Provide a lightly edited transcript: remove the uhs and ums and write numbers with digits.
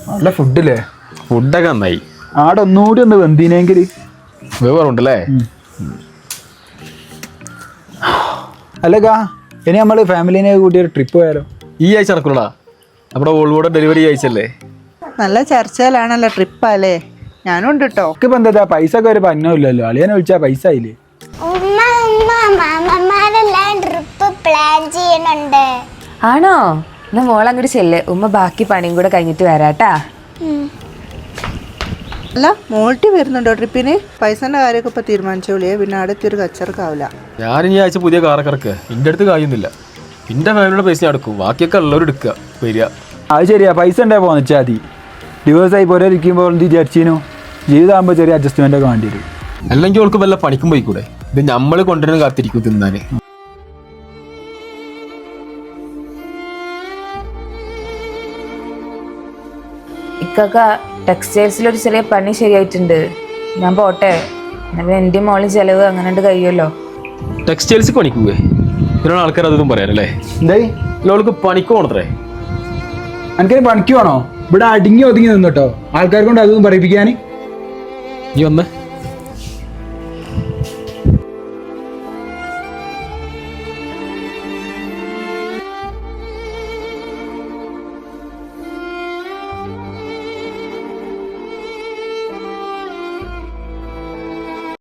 നല്ല ഫുഡില്ലേ? ഫുഡൊക്കെ നന്നായി. ആടെ ഒന്നുകൂടി ഒന്ന് വെന്തീനെങ്കിൽ വേറുണ്ടല്ലേ. അല്ലക്കാ ഇനി നമ്മള് ഫാമിലിനെ കൂട്ടി ഒരു ട്രിപ്പ് പോയാലോ? ഈ ആഴ്ച നടക്കൂടാ, നമ്മുടെ ഓൾവോടെ ഡെലിവറി ആഴ്ചല്ലേ. നല്ല ചർച്ചയിലാണല്ലോ ട്രിപ്പല്ലേ. ഞാനും ഉണ്ട് കേട്ടോ. ഇപ്പം എന്താ പൈസ ഒക്കെ ഒരു പന്നമില്ലല്ലോ. അളിയനെ വിളിച്ചാ പൈസ ആയില്ലേ? ട്രിപ്പ് പ്ലാൻ ചെയ്യുന്നുണ്ട്. ആണോ? എന്നാ മോൾ അങ്ങോട്ട് ചെല്ല്, ഉമ്മ ബാക്കി പണിയും കൂടെ കഴിഞ്ഞിട്ട് വരാട്ടാ. അല്ല മോൾട്ടി വരുന്നുണ്ടോ ട്രിപ്പിന്? പൈസന്റെ കാര്യമൊക്കെ ഇപ്പൊ തീരുമാനിച്ചോളിയേ, പിന്നെ അടുത്ത് ഒരു കച്ചറക്കാവില്ല. ഞാൻ ഈ ആഴ്ച പുതിയ കാറൊക്കെ ഇറക്കുക. എൻ്റെ അടുത്ത് കഴിയുന്നില്ല. എൻ്റെ ഫാമിലിയുടെ പൈസ എടുക്കും, ബാക്കിയൊക്കെ ഉള്ളവർ എടുക്കുക വരിക. അത് ശരിയാ, പൈസ ഉണ്ടായി പോന്നിച്ചാൽ മതി. ഡിവോഴ്സായി പോലെ ഇരിക്കുമ്പോൾ എന്ത് വിചാരിച്ചീനു? ജീവിതമാകുമ്പോൾ ചെറിയ അഡ്ജസ്റ്റ്മെന്റ് ഒക്കെ വേണ്ടി വരും. അല്ലെങ്കിൽ അവൾക്ക് വല്ല പണിക്കും പോയിക്കൂടെ? ഇത് നമ്മൾ കൊണ്ടുവരുന്ന കാത്തിരിക്കും തിന്നാന്. ഇക്കൊക്ക ടെക്സ്റ്റൈൽസിലൊരു ചെറിയ പണി ശരിയായിട്ടുണ്ട്. ഞാൻ പോട്ടെ. എന്നാ എൻ്റെ മോളിൽ ചെലവ് അങ്ങനെ കഴിയുമല്ലോ. ടെക്സ്റ്റൈൽസ് പണിക്കൂവേ? ഇതിനുള്ള ആൾക്കാർ അതൊന്നും പറയാനല്ലേ. എന്തായി അവൾക്ക് പണിക്ക് പോണത്രേ. എനിക്കൊരു പണിക്ക് വേണോ? ഇവിടെ അടങ്ങി ഒതുങ്ങി നിന്നോട്ടോ, ആൾക്കാരെ കൊണ്ട് അതൊന്നും പറയിപ്പിക്കാൻ. നീ വന്ന്